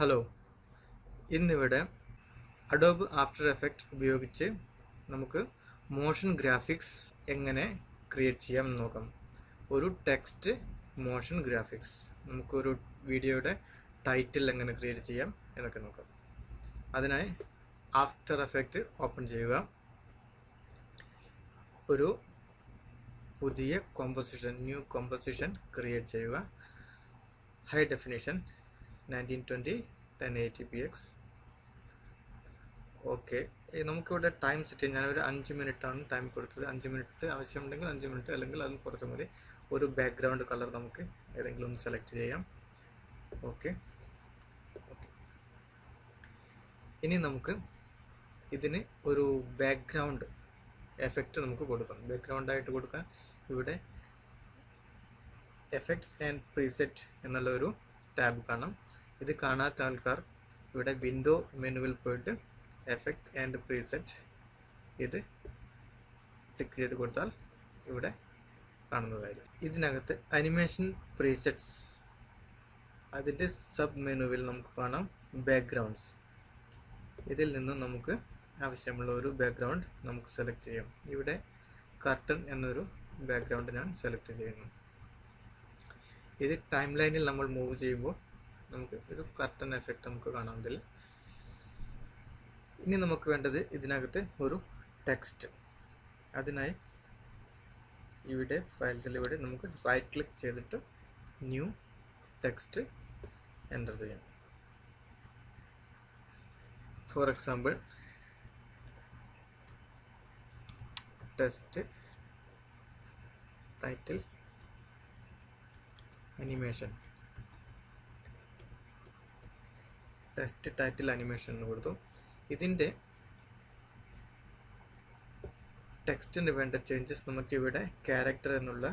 Hello, ഇന്നിവിടെ Adobe after effect ഉപയോഗിച്ച് നമുക്ക് മോഷൻ ഗ്രാഫിക്സ് എങ്ങനെ ക്രിയേറ്റ് ചെയ്യാം എന്ന് നോക്കാം. ഒരു ടെക്സ്റ്റ് മോഷൻ ഗ്രാഫിക്സ്, നമുക്കൊരു വീഡിയോയുടെ ടൈറ്റിൽ എങ്ങനെ ക്രിയേറ്റ് ചെയ്യാം എന്നൊക്കെ നോക്കാം. അതിനായി ആഫ്റ്റർ എഫക്റ്റ് ഓപ്പൺ ചെയ്യുക. ഒരു പുതിയ ന്യൂ കോമ്പോസിഷൻ ക്രിയേറ്റ് ചെയ്യുക. High definition 1920 1080px. ഓക്കെ, നമുക്കിവിടെ ടൈം സെറ്റ് ചെയ്യാം. ഞാനൊരു 5 മിനിറ്റാണ് ടൈം കൊടുത്തത്. 5 മിനിറ്റ് ആവശ്യമുണ്ടെങ്കിൽ 5 മിനിറ്റ്, അല്ലെങ്കിൽ അത് കുറച്ച് മതി. ഒരു ബാക്ക്ഗ്രൗണ്ട് കളർ നമുക്ക് ഏതെങ്കിലും ഒന്ന് സെലക്ട് ചെയ്യാം. ഓക്കെ, ഇനി നമുക്ക് ഇതിന് ഒരു ബാക്ക്ഗ്രൗണ്ട് എഫക്റ്റ് നമുക്ക് കൊടുക്കാം. ബാക്ക്ഗ്രൗണ്ടായിട്ട് കൊടുക്കാൻ ഇവിടെ എഫക്ട്സ് ആൻഡ് പ്രീസെറ്റ് എന്നുള്ള ഒരു ടാബ് കാണാം. ഇത് കാണാത്ത ആൾക്കാർ ഇവിടെ വിൻഡോ മെനുവിൽ പോയിട്ട് എഫക്റ്റ് ആൻഡ് പ്രീസെറ്റ് ഇത് ക്ലിക്ക് ചെയ്ത് കൊടുത്താൽ ഇവിടെ കാണുന്നതായിരിക്കും. ഇതിനകത്ത് അനിമേഷൻ പ്രീസെറ്റ്സ്, അതിൻ്റെ സബ് മെനുവിൽ നമുക്ക് കാണാം ബാക്ക്ഗ്രൗണ്ട്സ്. ഇതിൽ നിന്നും നമുക്ക് ആവശ്യമുള്ള ഒരു ബാക്ക്ഗ്രൗണ്ട് നമുക്ക് സെലക്ട് ചെയ്യാം. ഇവിടെ കർട്ടൻ എന്നൊരു ബാക്ക്ഗ്രൗണ്ട് ഞാൻ സെലക്ട് ചെയ്യുന്നു. ഇത് ടൈം ലൈനിൽ നമ്മൾ മൂവ് ചെയ്യുമ്പോൾ നമുക്ക് ഒരു കർട്ടൻ എഫക്റ്റ് നമുക്ക് കാണാം ഇതിൽ. ഇനി നമുക്ക് വേണ്ടത് ഇതിനകത്ത് ഒരു ടെക്സ്റ്റ്. അതിനായി ഇവിടെ ഫയൽസിൽ ഇവിടെ നമുക്ക് റൈറ്റ് ക്ലിക്ക് ചെയ്തിട്ട് ന്യൂ ടെക്സ്റ്റ് എൻ്റർ ചെയ്യാം. For example test title animation, test title animation എന്ന് കൊടുത്തു. ഇതിൻ്റെ ടെക്സ്റ്റിന് വേണ്ട ചേഞ്ചസ് നമുക്ക് ഇവിടെ ക്യാരക്ടർ എന്നുള്ള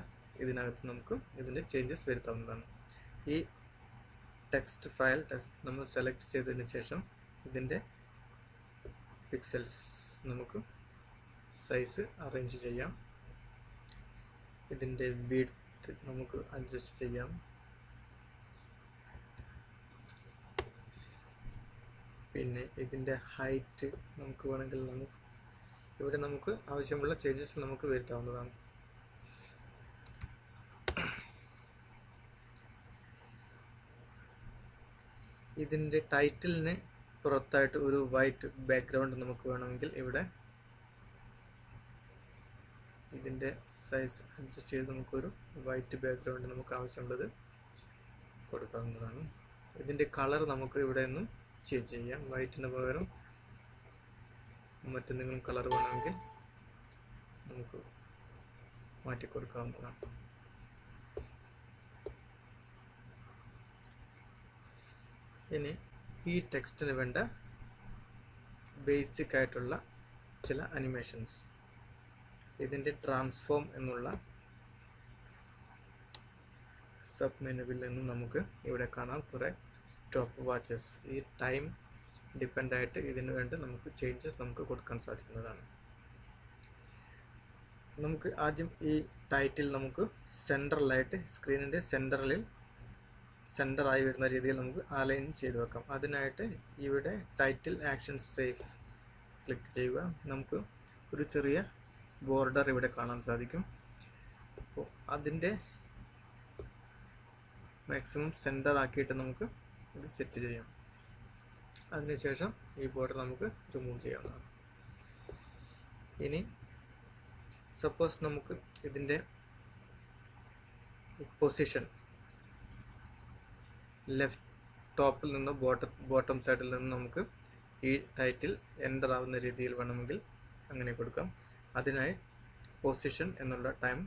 ഇതിനകത്ത് നമുക്ക് ഇതിൻ്റെ ചേഞ്ചസ് വരുത്താവുന്നതാണ്. ഈ ടെക്സ്റ്റ് ഫയൽ നമ്മൾ സെലക്ട് ചെയ്തതിന് ശേഷം ഇതിൻ്റെ പിക്സൽസ് നമുക്ക് സൈസ് അറേഞ്ച് ചെയ്യാം. ഇതിൻ്റെ വിഡ്ത്ത് നമുക്ക് അഡ്ജസ്റ്റ് ചെയ്യാം. പിന്നെ ഇതിൻ്റെ ഹൈറ്റ് നമുക്ക് വേണമെങ്കിൽ ഇവിടെ നമുക്ക് ആവശ്യമുള്ള ചേഞ്ചസ് നമുക്ക് വരുത്താവുന്നതാണ്. ഇതിൻ്റെ ടൈറ്റിലിന് പുറത്തായിട്ട് ഒരു വൈറ്റ് ബാക്ക്ഗ്രൗണ്ട് നമുക്ക് വേണമെങ്കിൽ ഇവിടെ ഇതിൻ്റെ സൈസ് അഡ്ജസ്റ്റ് ചെയ്ത് നമുക്കൊരു വൈറ്റ് ബാക്ക്ഗ്രൗണ്ട് നമുക്ക് ആവശ്യമുള്ളത് കൊടുക്കാവുന്നതാണ്. ഇതിൻ്റെ കളർ നമുക്ക് ഇവിടെ നിന്നും ചേഞ്ച് ചെയ്യാം. വൈറ്റിന് പകരം മറ്റെന്തെങ്കിലും കളർ വേണമെങ്കിൽ നമുക്ക് മാറ്റി കൊടുക്കാവുന്നതാണ്. ഇനി ഈ ടെക്സ്റ്റിന് വേണ്ട ബേസിക് ആയിട്ടുള്ള ചില അനിമേഷൻസ്, ഇതിൻ്റെ ട്രാൻസ്ഫോം എന്നുള്ള സബ് മെനുവിൽ നിന്നും നമുക്ക് ഇവിടെ കാണാം കുറേ സ്റ്റോപ്പ് വാച്ചസ്. ഈ ടൈം ഡിപ്പെൻഡ് ആയിട്ട് ഇതിന് വേണ്ടി നമുക്ക് ചേഞ്ചസ് നമുക്ക് കൊടുക്കാൻ സാധിക്കുന്നതാണ്. നമുക്ക് ആദ്യം ഈ ടൈറ്റിൽ നമുക്ക് സെൻട്രലായിട്ട് സ്ക്രീനിൻ്റെ സെൻറ്ററായി വരുന്ന രീതിയിൽ നമുക്ക് അലൈൻ ചെയ്ത് വെക്കാം. അതിനായിട്ട് ഇവിടെ ടൈറ്റിൽ ആക്ഷൻ സേഫ് ക്ലിക്ക് ചെയ്യുക. നമുക്ക് ഒരു ചെറിയ ബോർഡർ ഇവിടെ കാണാൻ സാധിക്കും. അപ്പോൾ അതിൻ്റെ മാക്സിമം സെൻറ്റർ ആക്കിയിട്ട് നമുക്ക് ഇത് സെറ്റ് ചെയ്യാം. അതിനുശേഷം ഈ ബോർഡർ നമുക്ക് റിമൂവ് ചെയ്യാവുന്നതാണ്. ഇനി സപ്പോസ് നമുക്ക് ഇതിൻ്റെ പൊസിഷൻ ലെഫ്റ്റ് ടോപ്പിൽ നിന്ന് ബോട്ടം സൈഡിൽ നിന്ന് നമുക്ക് ഈ ടൈറ്റിൽ എൻ്റർ ആവുന്ന രീതിയിൽ വേണമെങ്കിൽ അങ്ങനെ കൊടുക്കാം. അതിനായി പൊസിഷൻ എന്നുള്ള ടൈം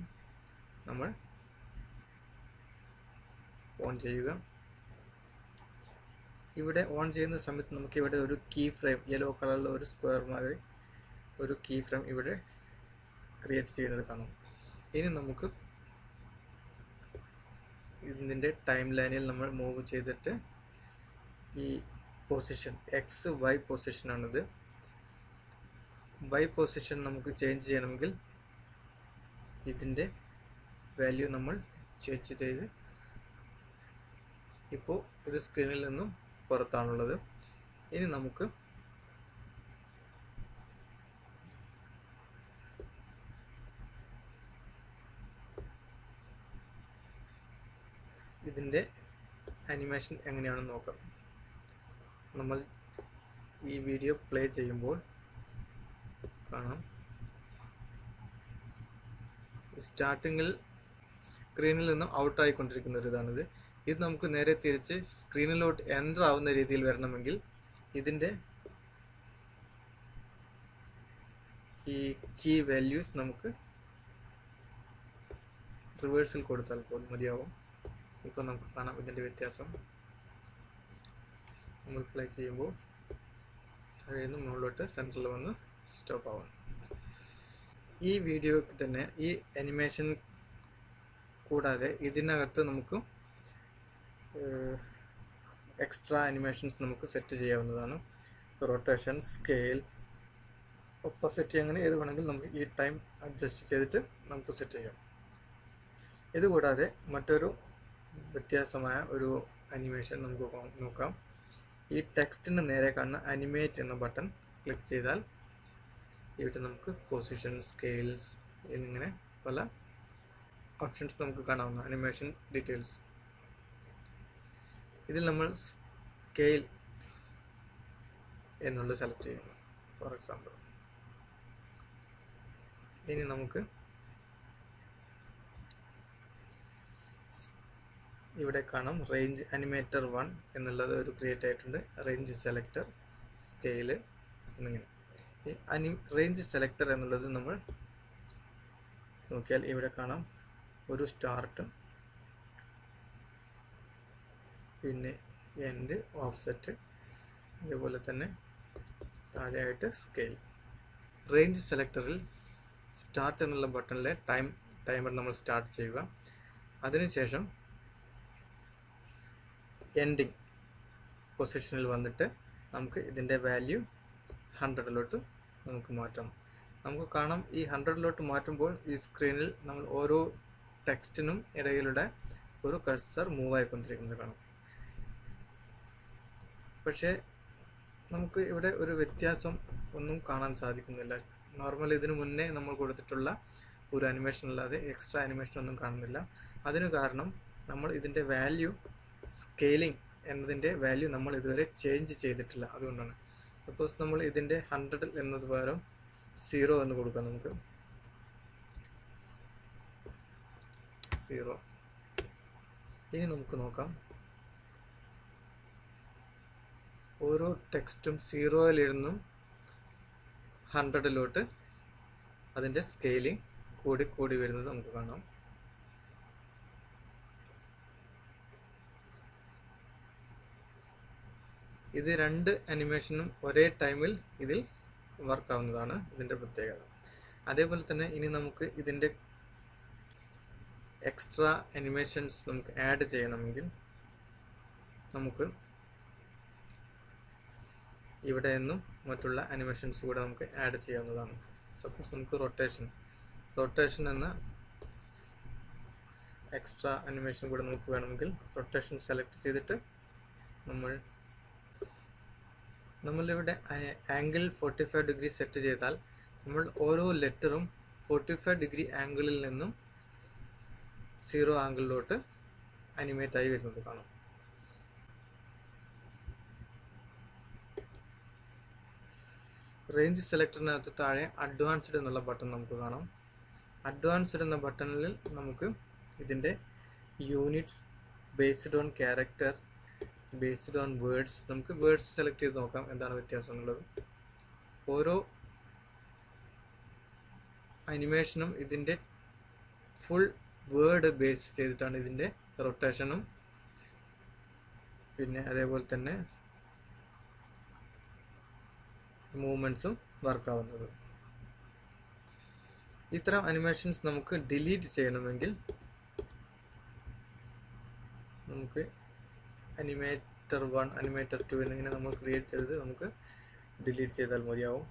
നമ്മൾ ഓൺ ചെയ്യുക. ഇവിടെ ഓൺ ചെയ്യുന്ന സമയത്ത് നമുക്ക് ഇവിടെ ഒരു കീ ഫ്രെയിം, യെല്ലോ കളറിൽ ഒരു സ്ക്വയർ മാതിരി ഒരു കീ ഫ്രെയിം ഇവിടെ ക്രിയേറ്റ് ചെയ്യുന്നത് കാണാം. ഇനി നമുക്ക് ഇതിൻ്റെ ടൈം ലൈനിൽ നമ്മൾ മൂവ് ചെയ്തിട്ട് ഈ പൊസിഷൻ XY പൊസിഷനാണിത്. Y പൊസിഷൻ നമുക്ക് ചേഞ്ച് ചെയ്യണമെങ്കിൽ ഇതിൻ്റെ വാല്യൂ നമ്മൾ ചേഞ്ച് ചെയ്ത് ഇപ്പോൾ ഇത് സ്ക്രീനിൽ നിന്നും പുറത്താണുള്ളത്. ഇനി നമുക്ക് ഇതിൻ്റെ അനിമേഷൻ എങ്ങനെയാണെന്ന് നോക്കാം. നമ്മൾ ഈ വീഡിയോ പ്ലേ ചെയ്യുമ്പോൾ കാണാം, സ്റ്റാർട്ടിങ്ങിൽ സ്ക്രീനിൽ നിന്നും ഔട്ടായിക്കൊണ്ടിരിക്കുന്ന ഒരു ഇതാണിത്. ഇത് നമുക്ക് നേരെ തിരിച്ച് സ്ക്രീനിലോട്ട് എൻ്റർ ആവുന്ന രീതിയിൽ വരണമെങ്കിൽ ഇതിൻ്റെ ഈ കീ വാല്യൂസ് നമുക്ക് റിവേഴ്സിൽ കൊടുത്താൽ പോലും മതിയാവും. ഇപ്പോൾ നമുക്ക് കാണാം ഇതിൻ്റെ വ്യത്യാസം. നമ്മൾ പ്ലേ ചെയ്യുമ്പോൾ താഴെ നിന്ന് മുകളിലോട്ട് സെൻറ്ററിൽ വന്ന് സ്റ്റോപ്പ് ആവും. ഈ വീഡിയോയ്ക്ക് തന്നെ ഈ അനിമേഷൻ കൂടാതെ ഇതിനകത്ത് നമുക്ക് എക്സ്ട്രാ അനിമേഷൻസ് നമുക്ക് സെറ്റ് ചെയ്യാവുന്നതാണ്. റൊട്ടേഷൻ, സ്കെയിൽ, ഒപ്പോസിറ്റി, അങ്ങനെ ഏത് വേണമെങ്കിൽ നമുക്ക് ഈ ടൈം അഡ്ജസ്റ്റ് ചെയ്തിട്ട് നമുക്ക് സെറ്റ് ചെയ്യാം. ഇതുകൂടാതെ മറ്റൊരു വ്യത്യാസമായ ഒരു അനിമേഷൻ നമുക്ക് നോക്കാം. ഈ ടെക്സ്റ്റിന് നേരെ കാണുന്ന അനിമേറ്റ് എന്ന ബട്ടൺ ക്ലിക്ക് ചെയ്താൽ ഇവിടെ നമുക്ക് പൊസിഷൻ, സ്കെയിൽസ് എന്നിങ്ങനെ പല ഓപ്ഷൻസ് നമുക്ക് കാണാവുന്ന അനിമേഷൻ ഡീറ്റെയിൽസ്. ഇതിൽ നമ്മൾ സ്കെയിൽ എന്നുള്ളത് സെലക്ട് ചെയ്യുന്നു, ഫോർ എക്സാമ്പിൾ. ഇനി നമുക്ക് ഇവിടെ കാണാം റേഞ്ച് അനിമേറ്റർ 1 എന്നുള്ളത് ഒരു ക്രിയേറ്റ് ആയിട്ടുണ്ട്. റേഞ്ച് സെലക്ടർ, സ്കെയില് എന്നിങ്ങനെ. ഈ റേഞ്ച് സെലക്ടർ എന്നുള്ളത് നമ്മൾ നോക്കിയാൽ ഇവിടെ കാണാം ഒരു സ്റ്റാർട്ട്, പിന്നെ എൻഡ്, ഓഫ്സെറ്റ്, അതേപോലെ തന്നെ താഴെയായിട്ട് സ്കെയിൽ. റേഞ്ച് സെലക്ടറിൽ സ്റ്റാർട്ട് എന്നുള്ള ബട്ടണിലെ ടൈമർ നമ്മൾ സ്റ്റാർട്ട് ചെയ്യുക. അതിനുശേഷം എൻഡിങ് പൊസിഷനിൽ വന്നിട്ട് നമുക്ക് ഇതിൻ്റെ വാല്യൂ 100 നമുക്ക് മാറ്റാം. നമുക്ക് കാണാം ഈ 100 മാറ്റുമ്പോൾ ഈ സ്ക്രീനിൽ നമ്മൾ ഓരോ ടെക്സ്റ്റിനും ഇടയിലൂടെ ഒരു കഴ്സർ മൂവ് ആയിക്കൊണ്ടിരിക്കുന്നത് കാണാം. പക്ഷേ നമുക്ക് ഇവിടെ ഒരു വ്യത്യാസം ഒന്നും കാണാൻ സാധിക്കുന്നില്ല. നോർമൽ ഇതിനു മുന്നേ നമ്മൾ കൊടുത്തിട്ടുള്ള ഒരു അനിമേഷൻ അല്ലാതെ എക്സ്ട്രാ അനിമേഷൻ ഒന്നും കാണുന്നില്ല. അതിന് കാരണം നമ്മൾ ഇതിൻ്റെ വാല്യൂ, സ്കെയിലിംഗ് എന്നതിൻ്റെ വാല്യൂ നമ്മൾ ഇതുവരെ ചേഞ്ച് ചെയ്തിട്ടില്ല. അതുകൊണ്ടാണ്. സപ്പോസ് നമ്മൾ ഇതിൻ്റെ 100 എന്നത് പകരം 0 എന്ന് കൊടുക്കാം. നമുക്ക് 0. ഇനി നമുക്ക് നോക്കാം, ഓരോ ടെക്സ്റ്റും 0-ലിരുന്നും 100 അതിൻ്റെ സ്കെയിലിംഗ് കൂടി വരുന്നത് നമുക്ക് കാണാം. ഇത് രണ്ട് അനിമേഷനും ഒരേ ടൈമിൽ ഇതിൽ വർക്ക് ആവുന്നതാണ് ഇതിൻ്റെ പ്രത്യേകത. അതേപോലെ തന്നെ ഇനി നമുക്ക് ഇതിൻ്റെ എക്സ്ട്രാ അനിമേഷൻസ് നമുക്ക് ആഡ് ചെയ്യണമെങ്കിൽ നമുക്ക് ഇവിടെ നിന്നും മറ്റുള്ള അനിമേഷൻസ് കൂടെ നമുക്ക് ആഡ് ചെയ്യാവുന്നതാണ്. സപ്പോസ് നമുക്ക് റൊട്ടേഷൻ എന്ന എക്സ്ട്രാ അനിമേഷൻ കൂടെ നമുക്ക് വേണമെങ്കിൽ റൊട്ടേഷൻ സെലക്ട് ചെയ്തിട്ട് നമ്മളിവിടെ ആംഗിൾ 45 ഡിഗ്രി സെറ്റ് ചെയ്താൽ നമ്മൾ ഓരോ ലെറ്ററും 45 ഡിഗ്രി ആംഗിളിൽ നിന്നും 0 ആംഗിളിലോട്ട് അനിമേറ്റ് ആയി വരുന്നത് കാണാം. റേഞ്ച് സെലക്ടറിനകത്ത് താഴെ അഡ്വാൻസ്ഡ് എന്നുള്ള ബട്ടൺ നമുക്ക് കാണാം. അഡ്വാൻസ്ഡ് എന്ന ബട്ടണിൽ നമുക്ക് ഇതിൻ്റെ units, based on character, based on words, നമുക്ക് വേർഡ്സ് സെലക്ട് ചെയ്ത് നോക്കാം എന്താണ് വ്യത്യാസം എന്നുള്ളത്. ഓരോ അനിമേഷനും ഇതിൻ്റെ ഫുൾ വേർഡ് ബേസ് ചെയ്തിട്ടാണ് ഇതിൻ്റെ റൊട്ടേഷനും പിന്നെ അതേപോലെ തന്നെ മൂവ്മെൻറ്റ്സും വർക്കാവുന്നത്. ഇത്തരം അനിമേഷൻസ് നമുക്ക് ഡിലീറ്റ് ചെയ്യണമെങ്കിൽ നമുക്ക് അനിമേറ്റർ 1, അനിമേറ്റർ 2 എന്നിങ്ങനെ നമ്മൾ ക്രിയേറ്റ് ചെയ്തത് നമുക്ക് ഡിലീറ്റ് ചെയ്താൽ മതിയാവും.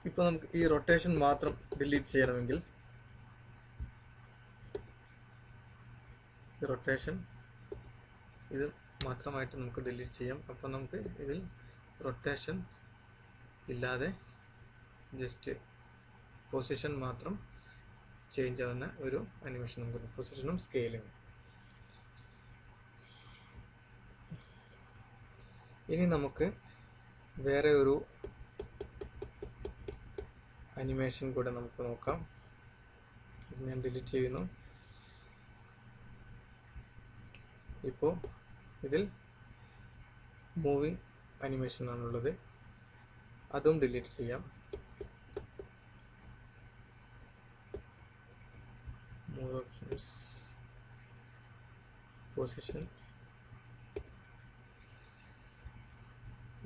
ഇപ്പോൾ നമുക്ക് ഈ റൊട്ടേഷൻ മാത്രം ഡിലീറ്റ് ചെയ്യണമെങ്കിൽ റൊട്ടേഷൻ ഇത് മാത്രമായിട്ട് നമുക്ക് ഡിലീറ്റ് ചെയ്യാം. അപ്പോൾ നമുക്ക് ഇതിൽ റൊട്ടേഷൻ ഇല്ലാതെ ജസ്റ്റ് പൊസിഷൻ മാത്രം ചേഞ്ച് ആവുന്ന ഒരു അനിമേഷൻ നമുക്ക് പൊസിഷനും സ്കെയിലും. ഇനി നമുക്ക് വേറെ ഒരു അനിമേഷൻ കൂടെ നമുക്ക് നോക്കാം. ഇത് ഞാൻ ഡിലീറ്റ് ചെയ്യുന്നു. ഇപ്പോൾ ഇതിൽ മൂവിങ് അനിമേഷൻ ആണുള്ളത്, അതും ഡിലീറ്റ് ചെയ്യാം. Move options, position.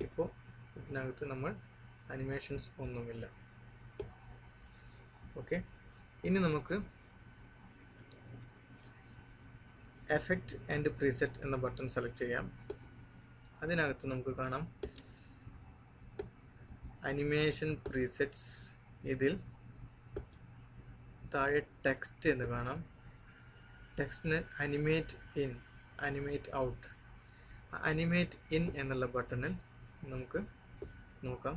ഇപ്പോൾ ഇതിനകത്ത് നമ്മൾ അനിമേഷൻസ് ഒന്നുമില്ല. ഓക്കെ, ഇനി നമുക്ക് എഫക്റ്റ് ആൻഡ് പ്രീസെറ്റ് എന്ന ബട്ടൺ സെലക്ട് ചെയ്യാം. അതിനകത്ത് നമുക്ക് കാണാം അനിമേഷൻ പ്രീസെറ്റ്സ്. ഇതിൽ താഴെ ടെക്സ്റ്റ് എന്ന് കാണാം. ടെക്സ്റ്റിന് animate in, animate out. Animate in എന്നുള്ള ബട്ടണിൽ നമുക്ക് നോക്കാം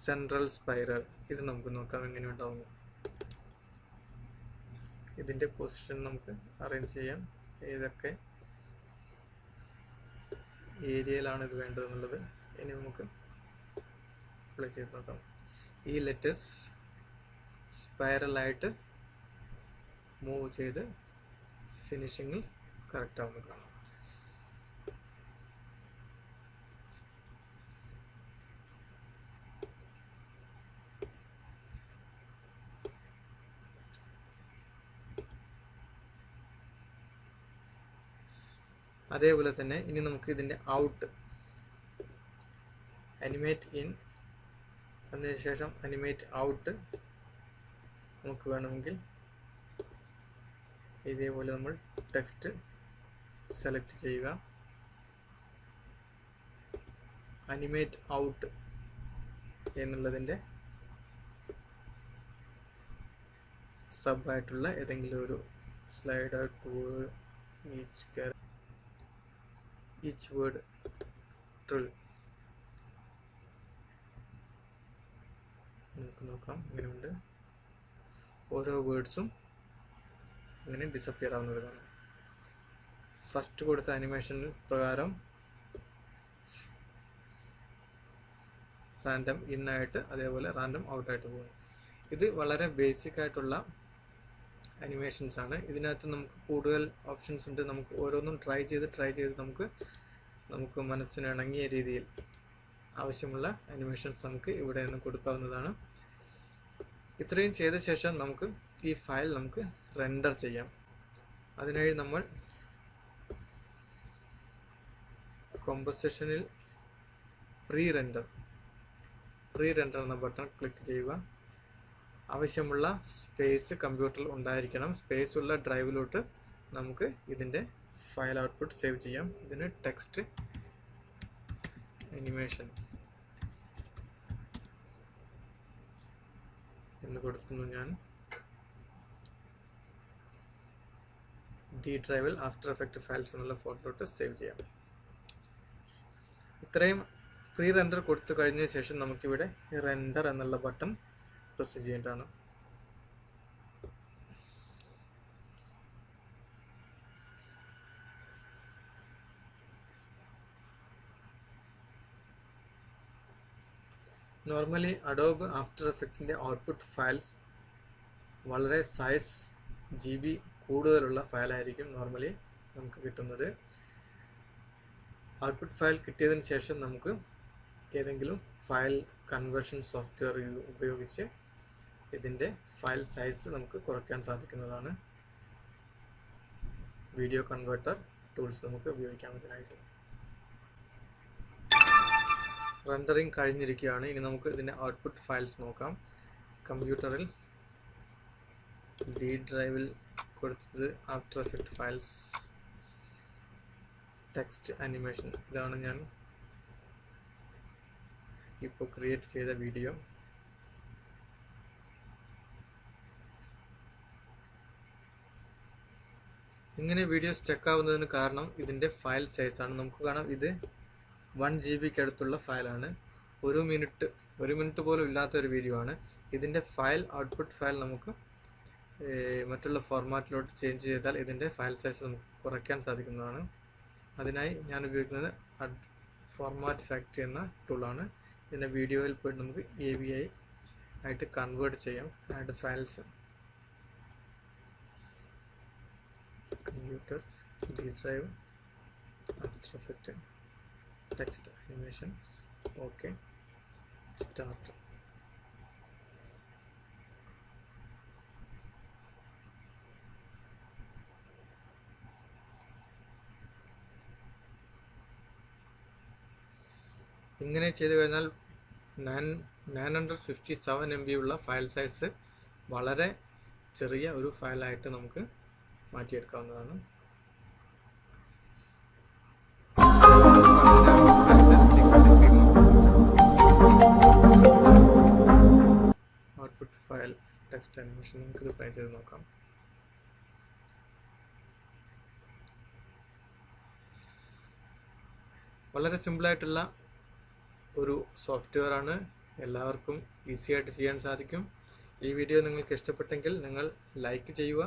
സെൻട്രൽ സ്പൈറൽ. ഇത് നമുക്ക് നോക്കാം എങ്ങനെ ഉണ്ടാവുന്നു. ഇതിൻ്റെ പൊസിഷൻ നമുക്ക് അറേഞ്ച് ചെയ്യാം, ഏതൊക്കെ ഏരിയയിലാണ് ഇത് വേണ്ടതെന്നുള്ളത്. ഇനി നമുക്ക് അപ്ലൈ ചെയ്ത് നോക്കാം. ഈ ലെറ്റേഴ്സ് സ്പൈറലായിട്ട് മൂവ് ചെയ്ത് ഫിനിഷിങ്ങിൽ കറക്റ്റ് ആവുന്നത് കാണാം. അതേപോലെ തന്നെ ഇനി നമുക്ക് ഇതിൻ്റെ ഔട്ട് അനിമേറ്റ് ഇൻ, അതിനുശേഷം അനിമേറ്റ് ഔട്ട് നമുക്ക് വേണമെങ്കിൽ ഇതേപോലെ നമ്മൾ ടെക്സ്റ്റ് സെലക്ട് ചെയ്യുക. അനിമേറ്റ് ഔട്ട് എന്നുള്ളതിൻ്റെ സബ് ആയിട്ടുള്ള ഏതെങ്കിലും ഒരു slide tool, each word tool നമുക്ക് നോക്കാം എങ്ങനെയുണ്ട്. ഓരോ വേർഡ്സും അങ്ങനെ ഡിസപ്പിയർ ആവുന്നത് കാണാം. ഫസ്റ്റ് കൊടുത്ത അനിമേഷൻ പ്രകാരം റാൻഡം ഇൻ ആയിട്ട് അതേപോലെ റാൻഡം ഔട്ടായിട്ട് പോകുന്നു. ഇത് വളരെ ബേസിക് ആയിട്ടുള്ള അനിമേഷൻസ് ആണ്. ഇതിനകത്ത് നമുക്ക് കൂടുതൽ ഓപ്ഷൻസ് ഉണ്ട്. നമുക്ക് ഓരോന്നും ട്രൈ ചെയ്ത് നമുക്ക് മനസ്സിന് ഇണങ്ങിയ രീതിയിൽ ആവശ്യമുള്ള അനിമേഷൻസ് നമുക്ക് ഇവിടെ നിന്ന് കൊടുക്കാവുന്നതാണ്. ഇത്രയും ചെയ്ത ശേഷം നമുക്ക് ഈ ഫയൽ നമുക്ക് റെൻഡർ ചെയ്യാം. അതിനായി നമ്മൾ കോമ്പോസിഷനിൽ പ്രീ റെൻഡർ എന്ന ബട്ടൺ ക്ലിക്ക് ചെയ്യുക. ആവശ്യമുള്ള സ്പേസ് കമ്പ്യൂട്ടറിൽ ഉണ്ടായിരിക്കണം. സ്പേസ് ഉള്ള ഡ്രൈവിലോട്ട് നമുക്ക് ഇതിൻ്റെ ഫയൽ ഔട്ട്പുട്ട് സേവ് ചെയ്യാം. ഇതിന് ടെക്സ്റ്റ് അനിമേഷൻ എന്ന് കൊടുക്കുന്നു. ഞാൻ ഡി ഡ്രൈവിൽ ആഫ്റ്റർ എഫക്റ്റ് ഫയൽസ് എന്നുള്ള ഫോൾഡറിലോട്ട് സേവ് ചെയ്യാം. ഇത്രയും പ്രീ റെൻഡർ കൊടുത്തു കഴിഞ്ഞ ശേഷം നമുക്കിവിടെ റെൻഡർ എന്നുള്ള ബട്ടൺ പ്രസ് ചെയ്യേണ്ടതാണ്. നോർമലി അഡോബ് ആഫ്റ്റർ എഫക്റ്റിൻ്റെ ഔട്ട്പുട്ട് ഫയൽസ് വളരെ സൈസ് GB കൂടുതലുള്ള ഫയലായിരിക്കും നോർമലി നമുക്ക് കിട്ടുന്നത്. ഔട്ട്പുട്ട് ഫയൽ കിട്ടിയതിന് ശേഷം നമുക്ക് ഏതെങ്കിലും ഫയൽ കൺവേർഷൻ സോഫ്റ്റ്വെയർ ഉപയോഗിച്ച് ഇതിൻ്റെ ഫയൽ സൈസ് നമുക്ക് കുറയ്ക്കാൻ സാധിക്കുന്നതാണ്. വീഡിയോ കൺവേർട്ടർ ടൂൾസ് നമുക്ക് ഉപയോഗിക്കാം ഇതിനായിട്ട്. റെൻഡറിങ് കഴിഞ്ഞിരിക്കുകയാണ്. ഇനി നമുക്ക് ഇതിൻ്റെ ഔട്ട്പുട്ട് ഫയൽസ് നോക്കാം. കമ്പ്യൂട്ടറിൽ ഡി ഡ്രൈവിൽ കൊടുത്തത് after effect files, text animation. ഇതാണ് ഞാൻ ഇപ്പോൾ ക്രിയേറ്റ് ചെയ്ത വീഡിയോ. ഇങ്ങനെ വീഡിയോ സ്റ്റക്ക് ആവുന്നതിന് കാരണം ഇതിൻ്റെ ഫയൽ സൈസാണ്. നമുക്ക് കാണാം ഇത് 1 GB അടുത്തുള്ള ഫയലാണ്. ഒരു മിനിറ്റ് പോലും ഇല്ലാത്ത ഒരു വീഡിയോ ആണ്. ഇതിൻ്റെ ഔട്ട്പുട്ട് ഫയൽ നമുക്ക് മറ്റുള്ള ഫോർമാറ്റിലോട്ട് ചേഞ്ച് ചെയ്താൽ ഇതിൻ്റെ ഫയൽ സൈസ് നമുക്ക് കുറയ്ക്കാൻ സാധിക്കുന്നതാണ്. അതിനായി ഞാൻ ഉപയോഗിക്കുന്നത് ഫോർമാറ്റ് ഫാക്ടറി എന്ന ടൂളാണ്. ഇതിൻ്റെ വീഡിയോയിൽ പോയിട്ട് നമുക്ക് AVI ആയിട്ട് കൺവേർട്ട് ചെയ്യാം. Add files, computer, D drive, after effect, text animations, okay, start. ഇങ്ങനെ ചെയ്തു കഴിഞ്ഞാൽ 957 MB ഉള്ള ഫയൽ സൈസ് വളരെ ചെറിയ ഒരു ഫയലായിട്ട് നമുക്ക് മാറ്റിയെടുക്കാവുന്നതാണ്. ഔട്ട്പുട്ട് ഫയൽ ടെക്സ്റ്റ് അനിമേഷൻ നമുക്ക് പ്ലേ ചെയ്ത് നോക്കാം. വളരെ സിമ്പിളായിട്ടുള്ള ഒരു സോഫ്റ്റ്വെയർ ആണ്. എല്ലാവർക്കും ഈസി ആയിട്ട് ചെയ്യാൻ സാധിക്കും. ഈ വീഡിയോ നിങ്ങൾക്ക് ഇഷ്ടപ്പെട്ടെങ്കിൽ നിങ്ങൾ ലൈക്ക് ചെയ്യുക,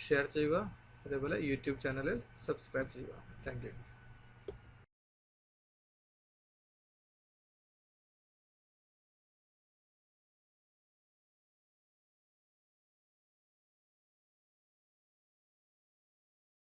ഷെയർ ചെയ്യുക, അതേപോലെ യൂട്യൂബ് ചാനലിൽ സബ്സ്ക്രൈബ് ചെയ്യുക. Thank you.